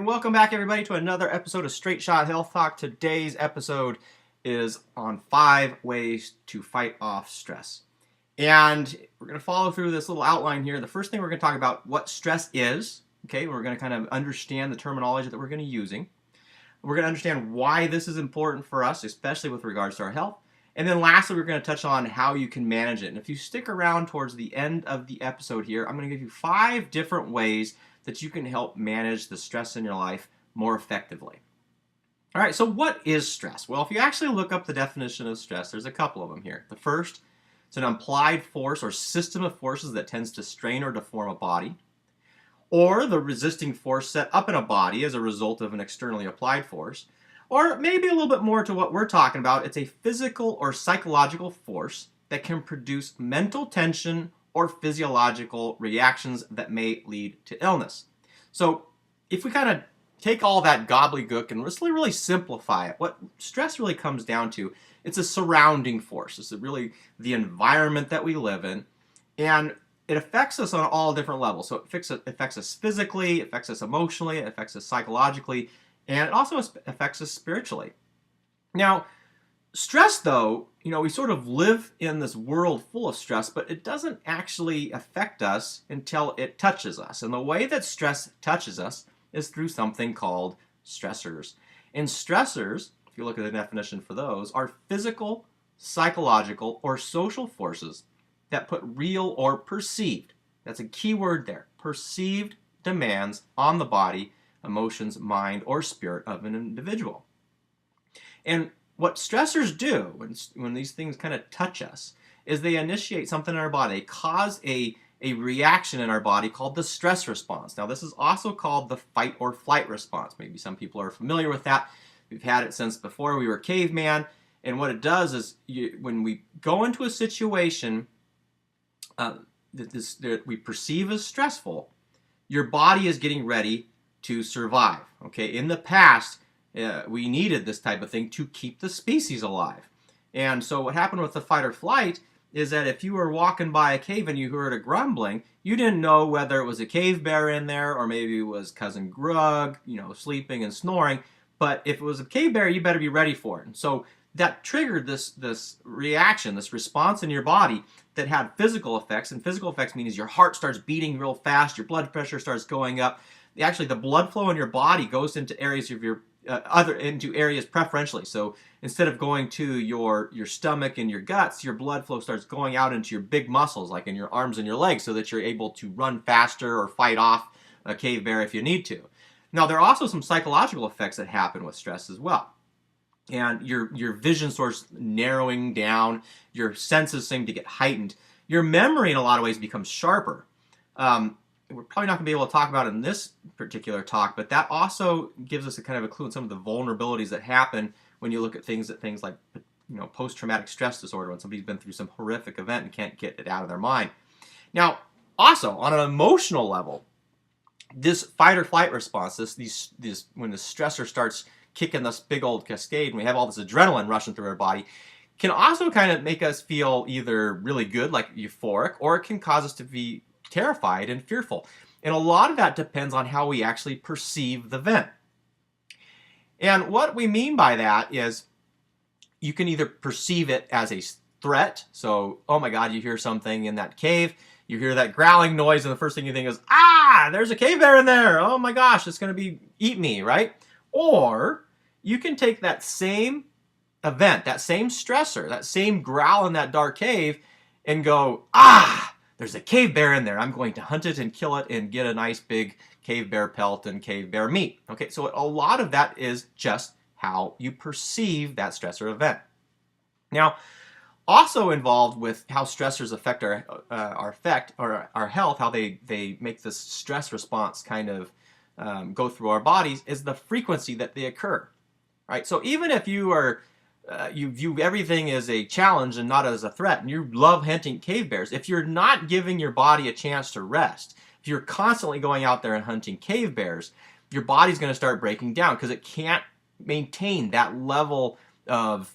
And welcome back, everybody, to another episode of Straight Shot Health Talk. Today's episode is on 5 ways to fight off stress. And we're going to follow through this little outline here. The first thing we're going to talk about what stress is. Okay, we're going to kind of understand the terminology that we're going to be using. We're going to understand why this is important for us, especially with regards to our health. And then lastly, we're going to touch on how you can manage it. And if you stick around towards the end of the episode here, I'm going to give you 5 different ways that you can help manage the stress in your life more effectively. All right, so what is stress? Well, if you actually look up the definition of stress, there's a couple of them here. The first, it's an applied force or system of forces that tends to strain or deform a body, or the resisting force set up in a body as a result of an externally applied force, or maybe a little bit more to what we're talking about, it's a physical or psychological force that can produce mental tension or physiological reactions that may lead to illness. So if we kind of take all that gobbledygook and really simplify it, what stress really comes down to, it's a surrounding force. It's really the environment that we live in, and it affects us on all different levels. So it affects us physically, it affects us emotionally, it affects us psychologically, and it also affects us spiritually. Now, stress, though, we sort of live in this world full of stress, but it doesn't actually affect us until it touches us. And the way that stress touches us is through something called stressors. And stressors, if you look at the definition for those, are physical, psychological, or social forces that put real or perceived, that's a key word there, perceived demands on the body, emotions, mind, or spirit of an individual. And what stressors do when these things kind of touch us is they initiate something in our body. They cause a reaction in our body called the stress response. Now, this is also called the fight or flight response. Maybe some people are familiar with that. We've had it since before we were caveman. And what it does is when we go into a situation that we perceive as stressful, your body is getting ready to survive. Okay, in the past, we needed this type of thing to keep the species alive. And so what happened with the fight or flight is that if you were walking by a cave and you heard a grumbling, you didn't know whether it was a cave bear in there or maybe it was cousin Grug, sleeping and snoring. But if it was a cave bear, you better be ready for it. And so that triggered this reaction, this response in your body that had physical effects. And physical effects means your heart starts beating real fast, your blood pressure starts going up. Actually, the blood flow in your body goes into areas of your into areas preferentially. So instead of going to your stomach and your guts, your blood flow starts going out into your big muscles, like in your arms and your legs, so that you're able to run faster or fight off a cave bear if you need to. Now, there are also some psychological effects that happen with stress as well. And your vision starts narrowing down, your senses seem to get heightened. Your memory in a lot of ways becomes sharper. We're probably not going to be able to talk about it in this particular talk, but that also gives us a kind of a clue in some of the vulnerabilities that happen when you look at things like post-traumatic stress disorder, when somebody's been through some horrific event and can't get it out of their mind. Now, also on an emotional level, this fight or flight response, when the stressor starts kicking this big old cascade and we have all this adrenaline rushing through our body, can also kind of make us feel either really good, like euphoric, or it can cause us to be terrified and fearful. And a lot of that depends on how we actually perceive the event. And what we mean by that is you can either perceive it as a threat. So, oh my God, you hear something in that cave, you hear that growling noise, and the first thing you think is, there's a cave bear in there. Oh my gosh, it's going to eat me, right? Or you can take that same event, that same stressor, that same growl in that dark cave and go, there's a cave bear in there. I'm going to hunt it and kill it and get a nice big cave bear pelt and cave bear meat. Okay, so a lot of that is just how you perceive that stressor event. Now, also involved with how stressors affect our health, how they make this stress response kind of go through our bodies, is the frequency that they occur. Right? So even if you view everything as a challenge and not as a threat, and you love hunting cave bears, if you're not giving your body a chance to rest, if you're constantly going out there and hunting cave bears, your body's going to start breaking down because it can't maintain that level of,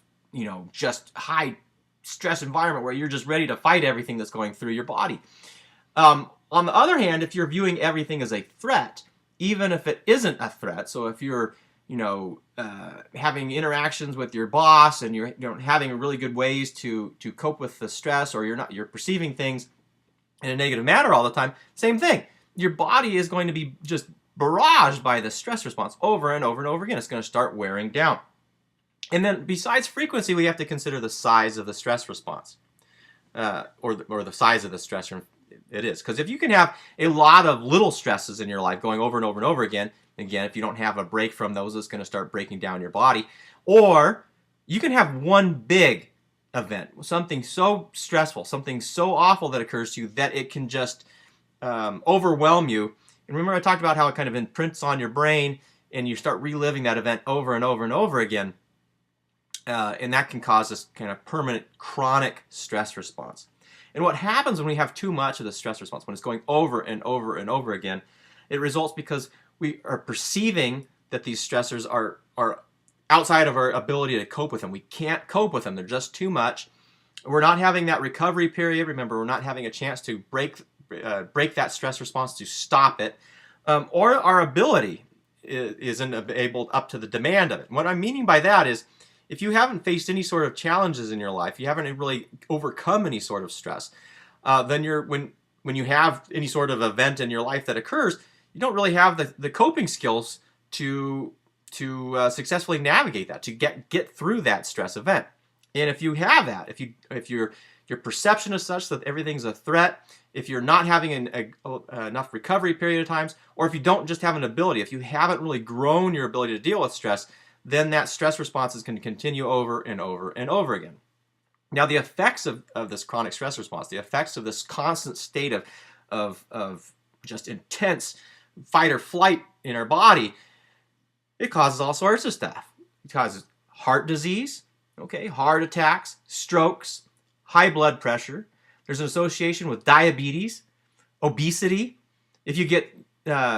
just high stress environment where you're just ready to fight everything that's going through your body. On the other hand, if you're viewing everything as a threat, even if it isn't a threat. So if you're, having interactions with your boss and you're having really good ways to cope with the stress, or you're perceiving things in a negative manner all the time, same thing. Your body is going to be just barraged by the stress response over and over and over again. It's going to start wearing down. And then besides frequency, we have to consider the size of the stress response, or the size of the stressor it is. Because if you can have a lot of little stresses in your life going over and over and over again, if you don't have a break from those, it's going to start breaking down your body. Or you can have one big event, something so stressful, something so awful that occurs to you that it can just overwhelm you. And remember I talked about how it kind of imprints on your brain and you start reliving that event over and over and over again. And that can cause this kind of permanent chronic stress response. And what happens when we have too much of the stress response, when it's going over and over and over again, it results because we are perceiving that these stressors are outside of our ability to cope with them. We can't cope with them. They're just too much. We're not having that recovery period. Remember, we're not having a chance to break that stress response, to stop it. Or our ability isn't able up to the demand of it. And what I'm meaning by that is, if you haven't faced any sort of challenges in your life, you haven't really overcome any sort of stress, then when you have any sort of event in your life that occurs, you don't really have the coping skills to successfully navigate that, to get through that stress event. And if you have that, if your perception is such that everything's a threat, if you're not having enough recovery period of times, or if you don't just have an ability, if you haven't really grown your ability to deal with stress, then that stress response is going to continue over and over and over again. Now, the effects of this chronic stress response, the effects of this constant state of just intense fight or flight in our body, it causes all sorts of stuff. It causes heart disease, heart attacks, strokes, high blood pressure. There's an association with diabetes, obesity. If you get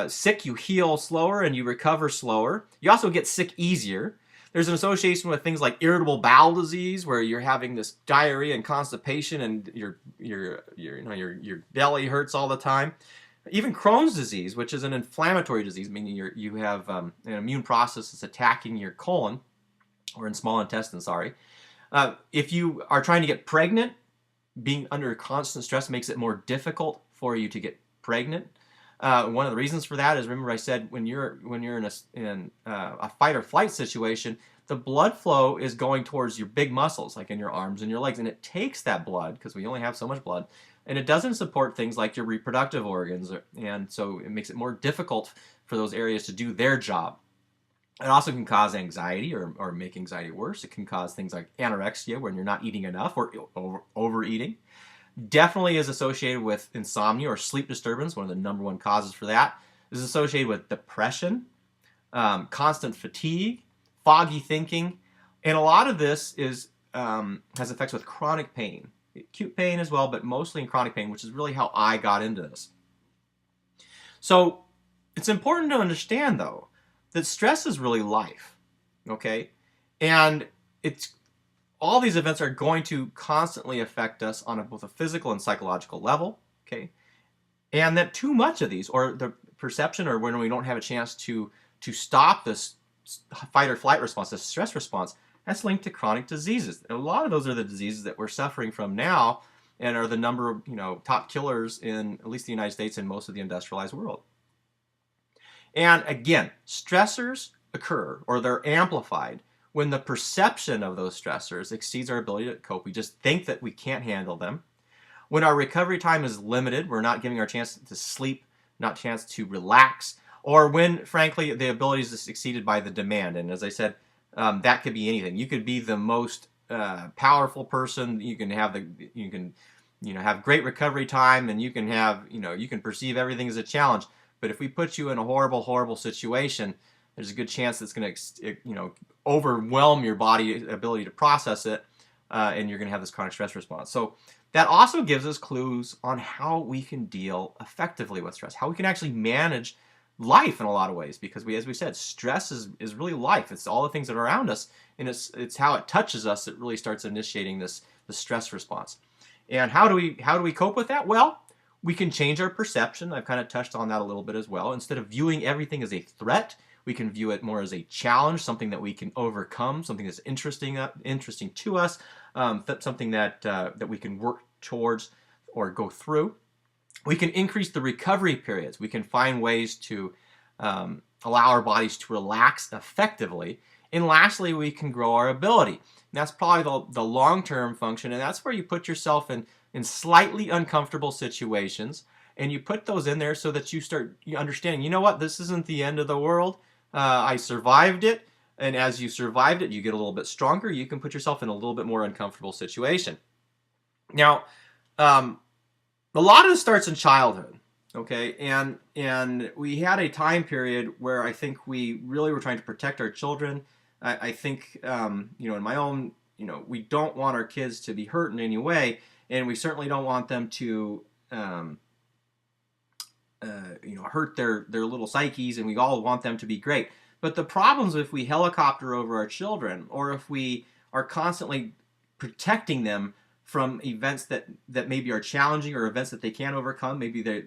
sick, you heal slower and you recover slower. You also get sick easier. There's an association with things like irritable bowel disease, where you're having this diarrhea and constipation, and your belly hurts all the time. Even Crohn's disease, which is an inflammatory disease, meaning you have an immune process that's attacking your colon, or in small intestine. Sorry. If you are trying to get pregnant, being under constant stress makes it more difficult for you to get pregnant. One of the reasons for that is, remember I said, when you're in a fight or flight situation, the blood flow is going towards your big muscles, like in your arms and your legs, and it takes that blood, because we only have so much blood, and it doesn't support things like your reproductive organs, and so it makes it more difficult for those areas to do their job. It also can cause anxiety, or make anxiety worse. It can cause things like anorexia, when you're not eating enough, or overeating. Definitely is associated with insomnia, or sleep disturbance. One of the number one causes for that is associated with depression, constant fatigue, foggy thinking, and a lot of this has effects with chronic pain, acute pain as well, but mostly in chronic pain, which is really how I got into this. So it's important to understand, though, that stress is really life, and all these events are going to constantly affect us on both a physical and psychological level, and that too much of these, or the perception, or when we don't have a chance to stop this fight or flight response, this stress response, that's linked to chronic diseases. And a lot of those are the diseases that we're suffering from now, and are the number of top killers in at least the United States and most of the industrialized world. And again, stressors occur, or they're amplified, when the perception of those stressors exceeds our ability to cope. We just think that we can't handle them. When our recovery time is limited, we're not giving our chance to sleep, not a chance to relax, or when, frankly, the ability is exceeded by the demand. And as I said, that could be anything. You could be the most powerful person. You can have have great recovery time, and you can perceive everything as a challenge. But if we put you in a horrible, horrible situation, there's a good chance it's going to overwhelm your body's ability to process it, and you're going to have this chronic stress response. So that also gives us clues on how we can deal effectively with stress, how we can actually manage life in a lot of ways, because as we said, stress is really life. It's all the things that are around us, and it's how it touches us that really starts initiating the stress response. And how do we cope with that? Well, We can change our perception. I've kind of touched on that a little bit as well. Instead of viewing everything as a threat, we can view it more as a challenge, something that we can overcome, something that's interesting to us, something that we can work towards or go through. We can increase the recovery periods. We can find ways to allow our bodies to relax effectively. And lastly, we can grow our ability. And that's probably the long-term function, and that's where you put yourself in slightly uncomfortable situations, and you put those in there so that you start understanding, you know what, this isn't the end of the world. I survived it, and as you survived it, you get a little bit stronger. You can put yourself in a little bit more uncomfortable situation. Now, a lot of this starts in childhood, okay? And we had a time period where I think we really were trying to protect our children. I think, in my own, we don't want our kids to be hurt in any way, and we certainly don't want them to, hurt their little psyches, and we all want them to be great. But the problems if we helicopter over our children, or if we are constantly protecting them from events that maybe are challenging, or events that they can't overcome. Maybe they're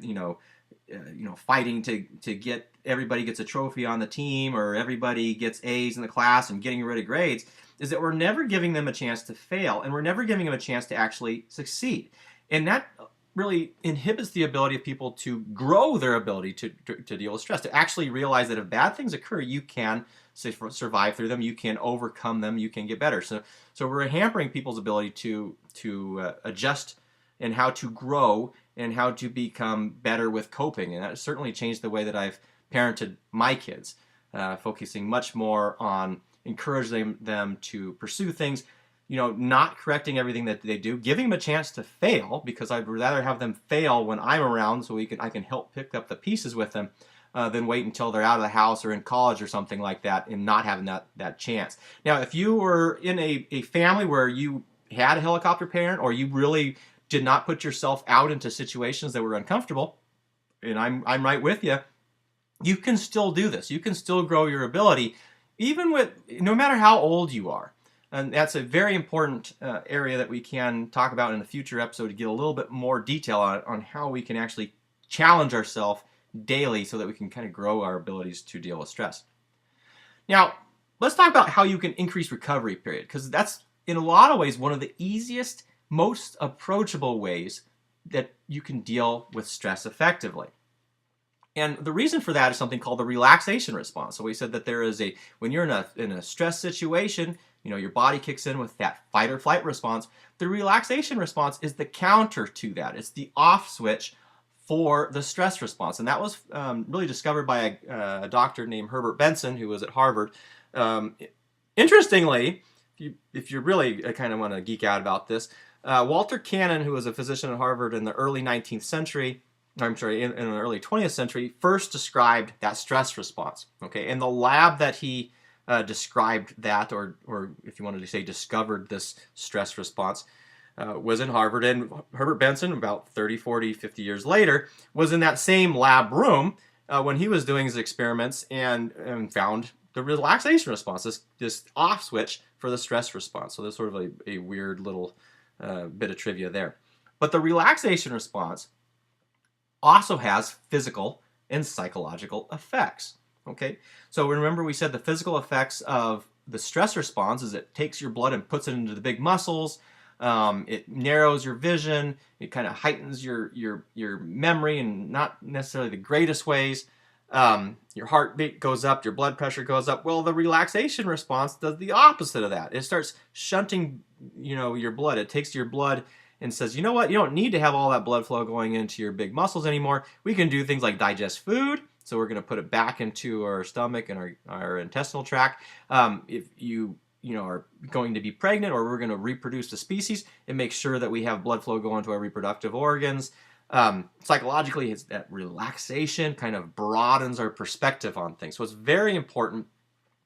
fighting to get everybody gets a trophy on the team, or everybody gets A's in the class and getting rid of grades. Is that we're never giving them a chance to fail, and we're never giving them a chance to actually succeed, and that really inhibits the ability of people to grow their ability to deal with stress, to actually realize that if bad things occur, you can survive through them, you can overcome them, you can get better. So we're hampering people's ability to adjust, and how to grow, and how to become better with coping. And that certainly changed the way that I've parented my kids, focusing much more on encouraging them to pursue things, not correcting everything that they do, giving them a chance to fail, because I'd rather have them fail when I'm around, so I can help pick up the pieces with them, than wait until they're out of the house or in college or something like that and not having that chance. Now, if you were in a family where you had a helicopter parent, or you really did not put yourself out into situations that were uncomfortable, and I'm right with you, you can still do this. You can still grow your ability, even no matter how old you are. And that's a very important area that we can talk about in a future episode, to get a little bit more detail on how we can actually challenge ourselves daily so that we can kind of grow our abilities to deal with stress. Now, let's talk about how you can increase recovery period, because that's in a lot of ways one of the easiest, most approachable ways that you can deal with stress effectively. And the reason for that is something called the relaxation response. So we said that there is when you're in a stress situation, your body kicks in with that fight or flight response. The relaxation response is the counter to that. It's the off switch for the stress response. And that was really discovered by a doctor named Herbert Benson, who was at Harvard. Interestingly, if you really kind of want to geek out about this, Walter Cannon, who was a physician at Harvard in the early 19th century, in the early 20th century, first described that stress response. Okay, and the lab that he described that, or if you wanted to say discovered this stress response, was in Harvard. And Herbert Benson, about 30, 40, 50 years later, was in that same lab room when he was doing his experiments, and found the relaxation response, this off switch for the stress response. So there's sort of a weird little bit of trivia there. But the relaxation response also has physical and psychological effects. Okay, so remember we said the physical effects of the stress response is it takes your blood and puts it into the big muscles. It narrows your vision. It kind of heightens your memory in not necessarily the greatest ways. Your heartbeat goes up, your blood pressure goes up. Well, the relaxation response does the opposite of that. It starts shunting, your blood. It takes your blood and says, you know what, you don't need to have all that blood flow going into your big muscles anymore. We can do things like digest food. So we're going to put it back into our stomach and our intestinal tract. If you are going to be pregnant, or we're going to reproduce the species, it makes sure that we have blood flow going to our reproductive organs. Psychologically, it's that relaxation kind of broadens our perspective on things. So it's very important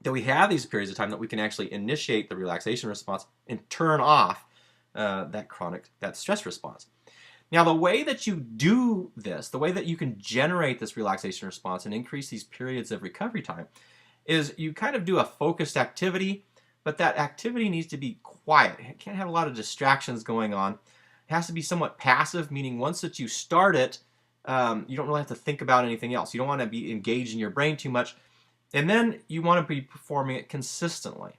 that we have these periods of time that we can actually initiate the relaxation response and turn off that stress response. Now, the way that you do this, the way that you can generate this relaxation response and increase these periods of recovery time, is you kind of do a focused activity, but that activity needs to be quiet. It can't have a lot of distractions going on. has to be somewhat passive, meaning once that you start it, you don't really have to think about anything else. You don't want to be engaged in your brain too much. And then you want to be performing it consistently.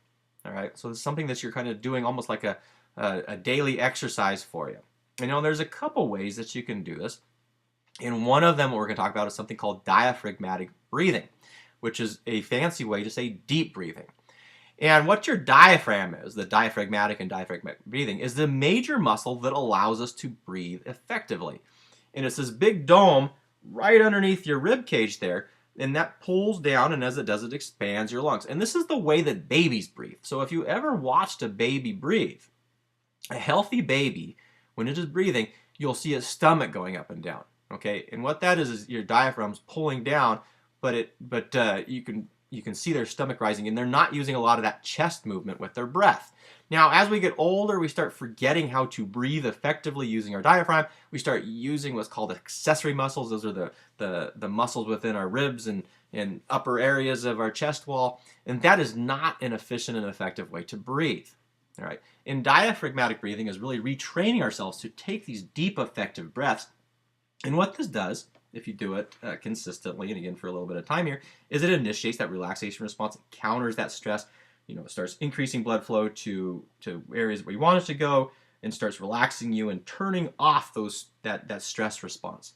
All right, so it's something that you're kind of doing almost like a daily exercise for you. You know, there's a couple ways that you can do this. And one of them, what we're going to talk about, is something called diaphragmatic breathing, which is a fancy way to say deep breathing. And what your diaphragm is, the diaphragmatic and diaphragmatic breathing, is the major muscle that allows us to breathe effectively. And it's this big dome right underneath your rib cage there, and that pulls down, and as it does, it expands your lungs. And this is the way that babies breathe. So if you ever watched a baby breathe, a healthy baby, when it is breathing, you'll see its stomach going up and down. Okay, and what that is your diaphragm's pulling down, but you can see their stomach rising, and they're not using a lot of that chest movement with their breath. Now, as we get older, we start forgetting how to breathe effectively using our diaphragm. We start using what's called accessory muscles. Those are the muscles within our ribs and upper areas of our chest wall, and that is not an efficient and effective way to breathe. All right, and diaphragmatic breathing is really retraining ourselves to take these deep, effective breaths. And what this does, if you do it consistently, and again for a little bit of time here, is it initiates that relaxation response. It counters that stress. You know, it starts increasing blood flow to areas where you want it to go, and starts relaxing you and turning off that stress response.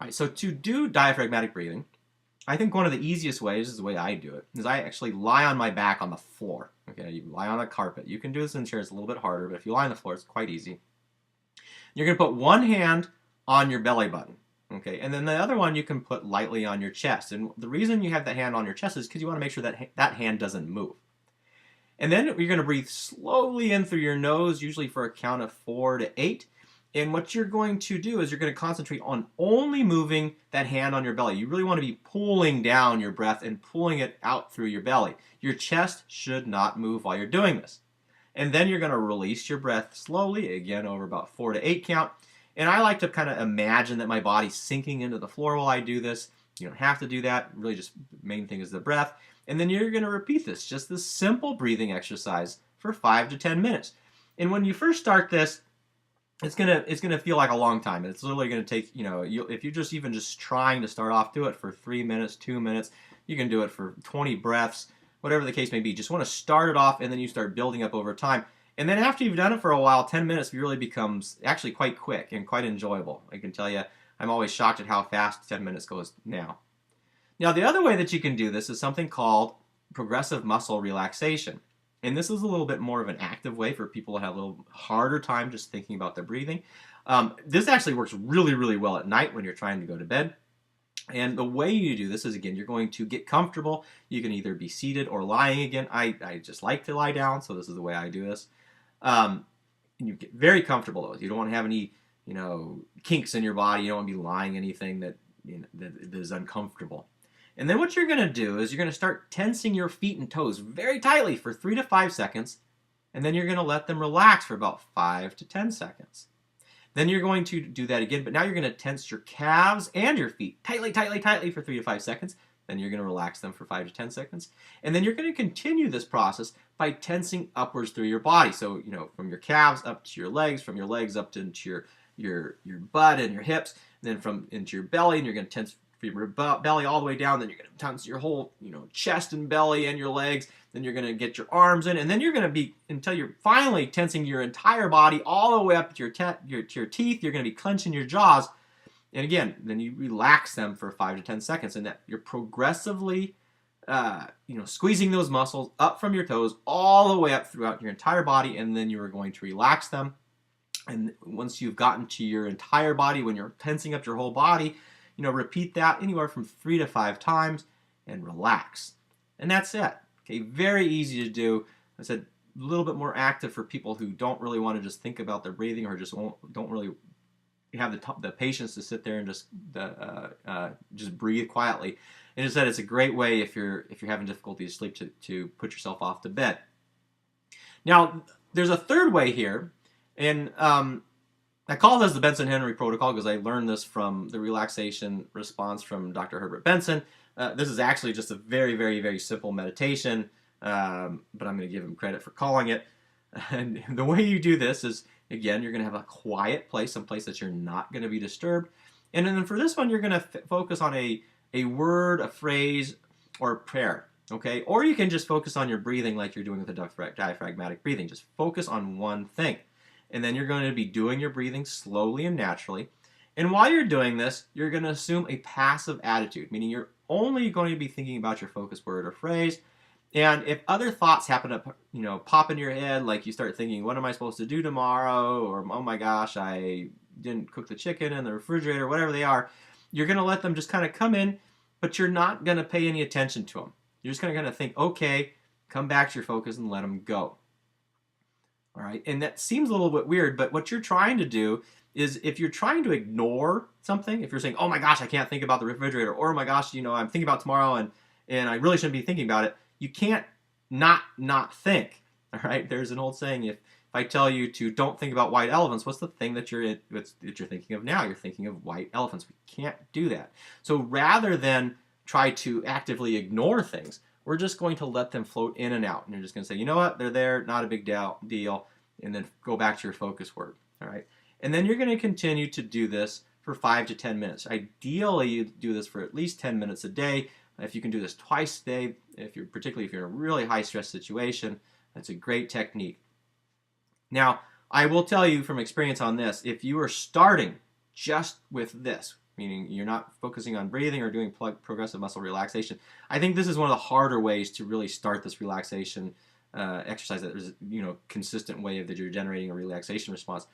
All right, so to do diaphragmatic breathing, I think one of the easiest ways, is the way I do it, is I actually lie on my back on the floor. Okay, you lie on a carpet. You can do this in chairs, it's a little bit harder, but if you lie on the floor, it's quite easy. You're going to put one hand on your belly button, okay, and then the other one you can put lightly on your chest. And the reason you have that hand on your chest is because you want to make sure that that hand doesn't move. And then you're going to breathe slowly in through your nose, usually for a count of 4 to 8. And what you're going to do is you're going to concentrate on only moving that hand on your belly. You really want to be pulling down your breath and pulling it out through your belly. Your chest should not move while you're doing this. And then you're going to release your breath slowly, again over about 4 to 8 count. And I like to kind of imagine that my body's sinking into the floor while I do this. You don't have to do that. Really, just the main thing is the breath. And then you're going to repeat this, just this simple breathing exercise for 5 to 10 minutes. And when you first start this, it's gonna feel like a long time. It's literally going to take, if you're just trying to start off, do it for 3 minutes, 2 minutes. You can do it for 20 breaths, whatever the case may be. Just want to start it off, and then you start building up over time. And then after you've done it for a while, 10 minutes really becomes actually quite quick and quite enjoyable. I can tell you, I'm always shocked at how fast 10 minutes goes now. Now, the other way that you can do this is something called progressive muscle relaxation. And this is a little bit more of an active way for people to have a little harder time just thinking about their breathing. This actually works really, really well at night when you're trying to go to bed. And the way you do this is, again, you're going to get comfortable. You can either be seated or lying again. I just like to lie down, so this is the way I do this. And you get very comfortable though. You don't want to have any, kinks in your body. You don't want to be lying anything that is uncomfortable. And then what you're going to do is you're going to start tensing your feet and toes very tightly for 3 to 5 seconds, and then you're going to let them relax for about 5 to 10 seconds. Then you're going to do that again, but now you're going to tense your calves and your feet tightly, tightly, tightly for 3 to 5 seconds. Then you're going to relax them for 5 to 10 seconds. And then you're going to continue this process by tensing upwards through your body. So, from your calves up to your legs, from your legs up to into your butt and your hips, and then from into your belly, and you're going to tense from your belly all the way down. Then you're going to tense your whole, chest and belly and your legs. Then you're going to get your arms in, and then you're going to be, until you're finally tensing your entire body all the way up to your teeth. You're going to be clenching your jaws. And again, then you relax them for 5 to 10 seconds, and that you're progressively, squeezing those muscles up from your toes all the way up throughout your entire body, and then you are going to relax them. And once you've gotten to your entire body, when you're tensing up your whole body, repeat that anywhere from 3 to 5 times and relax. And that's it. Okay, very easy to do. I said a little bit more active for people who don't really want to just think about their breathing, or just don't really have the patience to sit there and just breathe quietly. And just that it's a great way if you're having difficulty to sleep to put yourself off to bed. Now, there's a third way here, and I call this the Benson-Henry protocol because I learned this from the Relaxation Response from Dr. Herbert Benson. This is actually just a very, very, very simple meditation, but I'm going to give him credit for calling it. And the way you do this is Again, you're going to have a quiet place, some place that you're not going to be disturbed. And then for this one, you're going to focus on a word, a phrase, or a prayer. Okay? Or you can just focus on your breathing like you're doing with the diaphragmatic breathing. Just focus on one thing. And then you're going to be doing your breathing slowly and naturally. And while you're doing this, you're going to assume a passive attitude, meaning you're only going to be thinking about your focus word or phrase. And if other thoughts happen to, pop in your head, like you start thinking, what am I supposed to do tomorrow? Or, oh my gosh, I didn't cook the chicken in the refrigerator, whatever they are, you're going to let them just kind of come in, but you're not going to pay any attention to them. You're just going to kind of think, okay, come back to your focus and let them go. All right, and that seems a little bit weird, but what you're trying to do is if you're trying to ignore something, if you're saying, oh my gosh, I can't think about the refrigerator, or oh my gosh, I'm thinking about tomorrow and I really shouldn't be thinking about it, you can't not think. All right, there's an old saying, if I tell you to don't think about white elephants, what's the thing that you're thinking of now? You're thinking of white elephants. We can't do that. So rather than try to actively ignore things, we're just going to let them float in and out. And you're just going to say, you know what, they're there, not a big deal, and then go back to your focus word. All right. And then you're going to continue to do this for 5 to 10 minutes. Ideally, you do this for at least 10 minutes a day. If you can do this twice a day, particularly if you're in a really high stress situation, that's a great technique. Now, I will tell you from experience on this, if you are starting just with this, meaning you're not focusing on breathing or doing progressive muscle relaxation, I think this is one of the harder ways to really start this relaxation exercise. That there's consistent way that you're generating a relaxation response.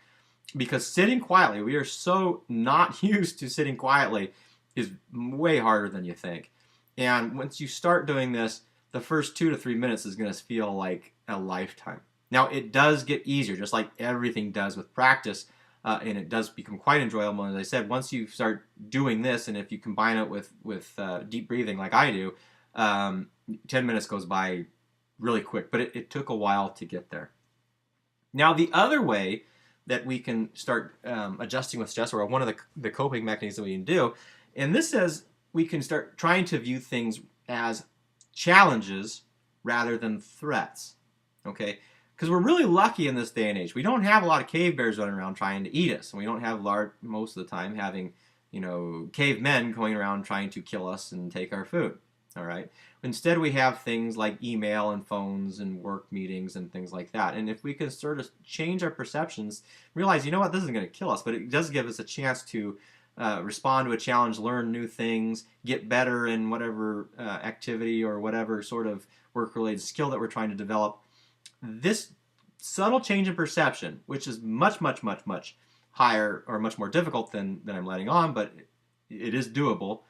Because sitting quietly, we are so not used to sitting quietly, is way harder than you think. And once you start doing this, the first 2 to 3 minutes is going to feel like a lifetime. Now, it does get easier, just like everything does with practice, and it does become quite enjoyable. And as I said, once you start doing this, and if you combine it with deep breathing like I do, 10 minutes goes by really quick. But it took a while to get there. Now, the other way that we can start adjusting with stress, or one of the coping mechanisms we can do, and this says we can start trying to view things as challenges rather than threats, okay? Because we're really lucky in this day and age. We don't have a lot of cave bears running around trying to eat us, and we don't have most of the time having, cavemen going around trying to kill us and take our food, all right? Instead, we have things like email and phones and work meetings and things like that. And if we can sort of change our perceptions, realize, this isn't going to kill us, but it does give us a chance to respond to a challenge, learn new things, get better in whatever activity or whatever sort of work-related skill that we're trying to develop. This subtle change in perception, which is much, much, much, much higher or much more difficult than I'm letting on, but it is doable,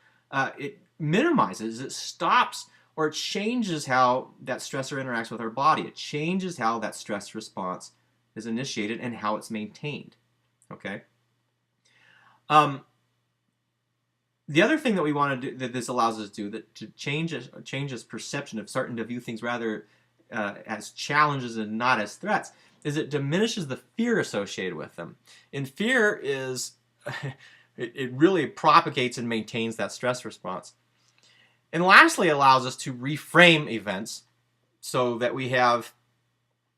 it minimizes, it stops, or it changes how that stressor interacts with our body. It changes how that stress response is initiated and how it's maintained. Okay? The other thing that we want to do, that this allows us to do, to change this perception of starting to view things rather as challenges and not as threats, is it diminishes the fear associated with them. And fear is, it really propagates and maintains that stress response. And lastly, it allows us to reframe events so that we have,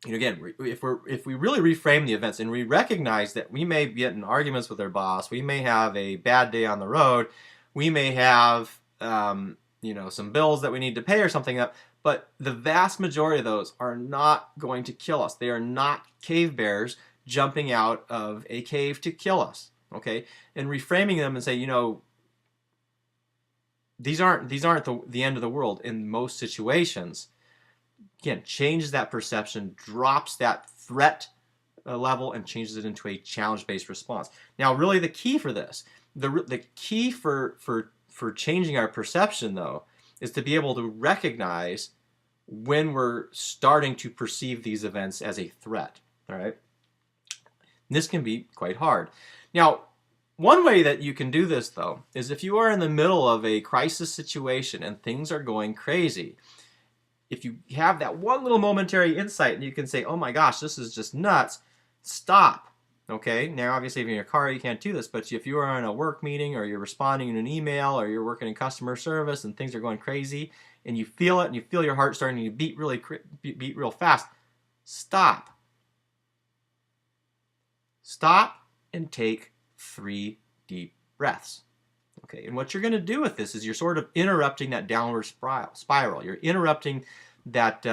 again, if we really reframe the events and we recognize that we may get in arguments with our boss, we may have a bad day on the road, we may have, some bills that we need to pay or something up, but the vast majority of those are not going to kill us. They are not cave bears jumping out of a cave to kill us, okay? And reframing them and say, these aren't the end of the world in most situations. Again, changes that perception, drops that threat level, and changes it into a challenge-based response. Now, really, the key for this, the key for changing our perception, though, is to be able to recognize when we're starting to perceive these events as a threat. All right, and this can be quite hard. Now, one way that you can do this, though, is if you are in the middle of a crisis situation and things are going crazy, if you have that one little momentary insight and you can say, oh my gosh, this is just nuts, stop. Okay, now obviously if you're in your car you can't do this, but if you are in a work meeting or you're responding in an email or you're working in customer service and things are going crazy and you feel it and you feel your heart starting to beat real fast, stop. stop and take 3 deep breaths. Okay, and what you're going to do with this is you're sort of interrupting that downward spiral. You're interrupting that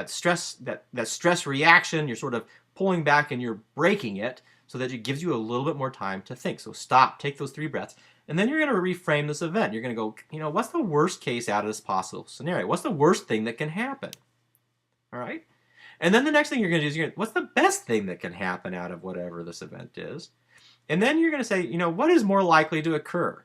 stress reaction. You're sort of pulling back and you're breaking it so that it gives you a little bit more time to think. So stop, take those 3 breaths, and then you're going to reframe this event. You're going to go, what's the worst case out of this possible scenario? What's the worst thing that can happen? All right? And then the next thing you're going to do is what's the best thing that can happen out of whatever this event is? And then you're going to say, what is more likely to occur?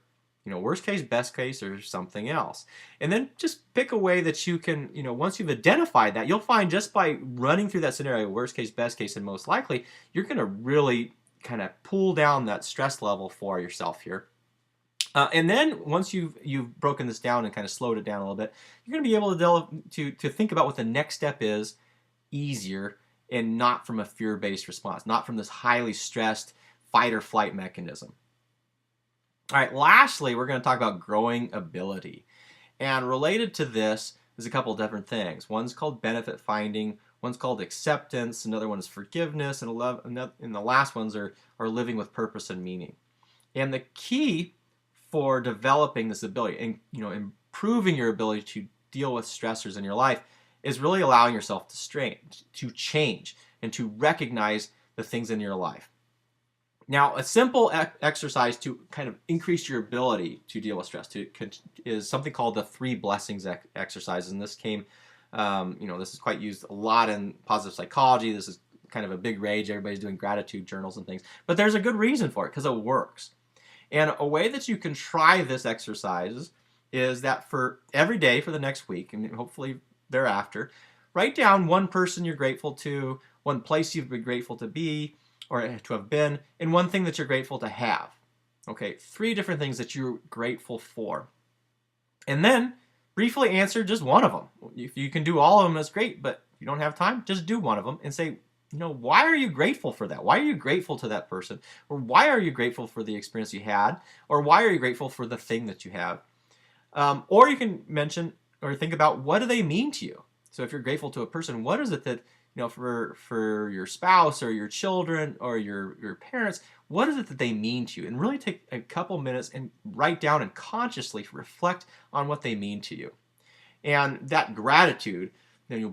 Worst case, best case, or something else. And then just pick a way that you can, once you've identified that, you'll find just by running through that scenario, worst case, best case, and most likely, you're going to really kind of pull down that stress level for yourself here. And then once you've broken this down and kind of slowed it down a little bit, you're going to be able to think about what the next step is easier, and not from a fear-based response, not from this highly stressed fight or flight mechanism. All right, lastly, we're going to talk about growing ability. And related to this is a couple of different things. One's called benefit finding, one's called acceptance, another one is forgiveness, and the last ones are living with purpose and meaning. And the key for developing this ability and improving your ability to deal with stressors in your life is really allowing yourself to change and to recognize the things in your life. Now, a simple exercise to kind of increase your ability to deal with stress is something called the 3 blessings exercise. And this came, this is quite used a lot in positive psychology. This is kind of a big rage. Everybody's doing gratitude journals and things. But there's a good reason for it, because it works. And a way that you can try this exercise is that for every day for the next week, and hopefully thereafter, write down one person you're grateful to, one place you've been grateful to be, or to have been, and one thing that you're grateful to have. Okay, 3 different things that you're grateful for. And then briefly answer just one of them. If you can do all of them, that's great, but if you don't have time, just do one of them and say, why are you grateful for that? Why are you grateful to that person? Or why are you grateful for the experience you had? Or why are you grateful for the thing that you have? Or you can mention or think about, what do they mean to you? So if you're grateful to a person, what is it that for your spouse or your children or your parents, what is it that they mean to you? And really take a couple minutes and write down and consciously reflect on what they mean to you. And that gratitude,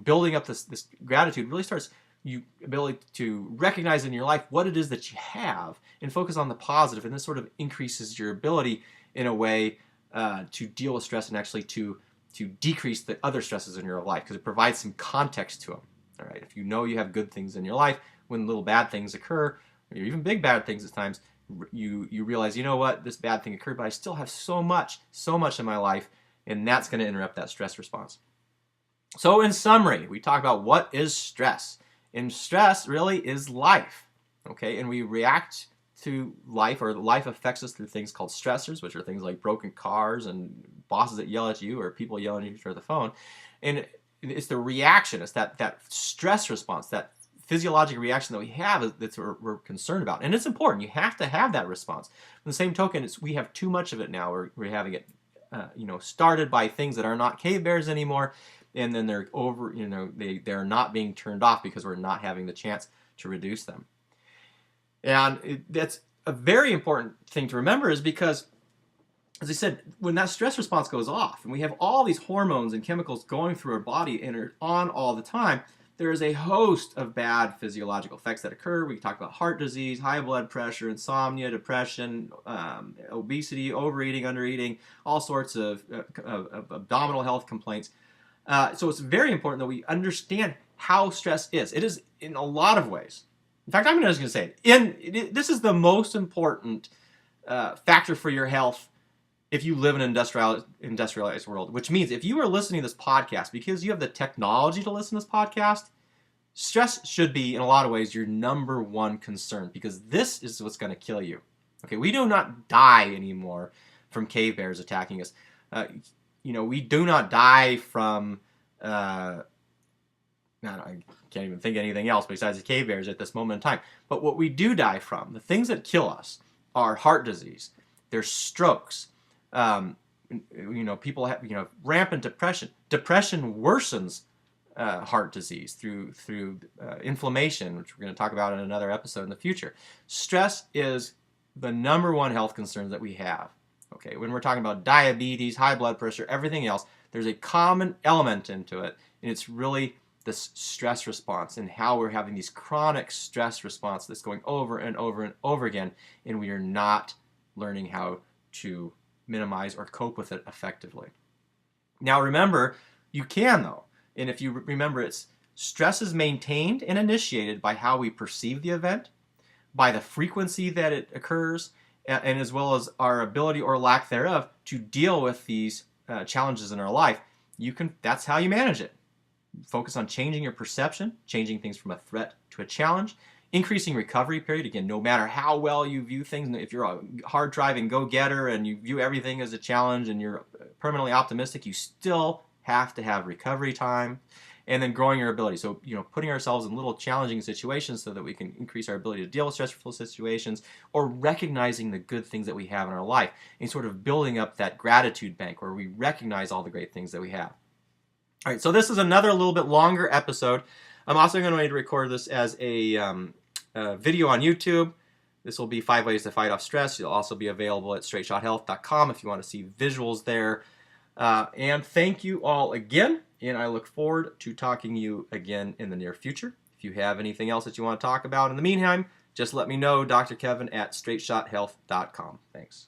building up this gratitude really starts you ability to recognize in your life what it is that you have and focus on the positive. And this sort of increases your ability in a way to deal with stress and actually to decrease the other stresses in your life, because it provides some context to them. All right, if you have good things in your life, when little bad things occur, or even big bad things at times, you realize, what, this bad thing occurred, but I still have so much in my life, and that's going to interrupt that stress response. So in summary, we talk about what is stress. And stress really is life, okay? And we react to life, or life affects us through things called stressors, which are things like broken cars and bosses that yell at you or people yelling at you through the phone. And it's the reaction, it's that stress response, that physiological reaction that we have that we're concerned about. And it's important. You have to have that response. On the same token, we have too much of it now. We're having it started by things that are not cave bears anymore, and then they're over, they're not being turned off because we're not having the chance to reduce them. And that's a very important thing to remember, is because, as I said, when that stress response goes off and we have all these hormones and chemicals going through our body and are on all the time, there is a host of bad physiological effects that occur. We talk about heart disease, high blood pressure, insomnia, depression, obesity, overeating, undereating, all sorts of abdominal health complaints. So it's very important that we understand how stress is. It is in a lot of ways. In fact, I'm just going to say it. This is the most important factor for your health if you live in an industrialized world, which means if you are listening to this podcast because you have the technology to listen to this podcast, stress should be, in a lot of ways, your number one concern, because this is what's going to kill you. Okay, we do not die anymore from cave bears attacking us. We do not die from, I can't even think of anything else besides the cave bears at this moment in time. But what we do die from, the things that kill us, are heart disease, there's strokes. People have, rampant depression. Depression worsens heart disease, through inflammation, which we're going to talk about in another episode in the future. Stress is the #1 health concern that we have. Okay, when we're talking about diabetes, high blood pressure, everything else, there's a common element into it, and it's really this stress response and how we're having these chronic stress response that's going over and over and over again, and we are not learning how to minimize or cope with it effectively. Now remember, you can though, and if you remember, it's stress is maintained and initiated by how we perceive the event, by the frequency that it occurs, and as well as our ability or lack thereof to deal with these challenges in our life. That's how you manage it. Focus on changing your perception, changing things from a threat to a challenge, increasing recovery period. Again, no matter how well you view things, if you're a hard driving go-getter and you view everything as a challenge and you're permanently optimistic, you still have to have recovery time. And then growing your ability. So, putting ourselves in little challenging situations so that we can increase our ability to deal with stressful situations, or recognizing the good things that we have in our life and sort of building up that gratitude bank where we recognize all the great things that we have. All right, so this is another little bit longer episode. I'm also going to record this as a video on YouTube. This will be 5 ways to fight off stress. It'll also be available at straightshot.health.com if you want to see visuals there. And thank you all again. And I look forward to talking to you again in the near future. If you have anything else that you want to talk about in the meantime, just let me know, Dr. Kevin at straightshot.health.com. Thanks.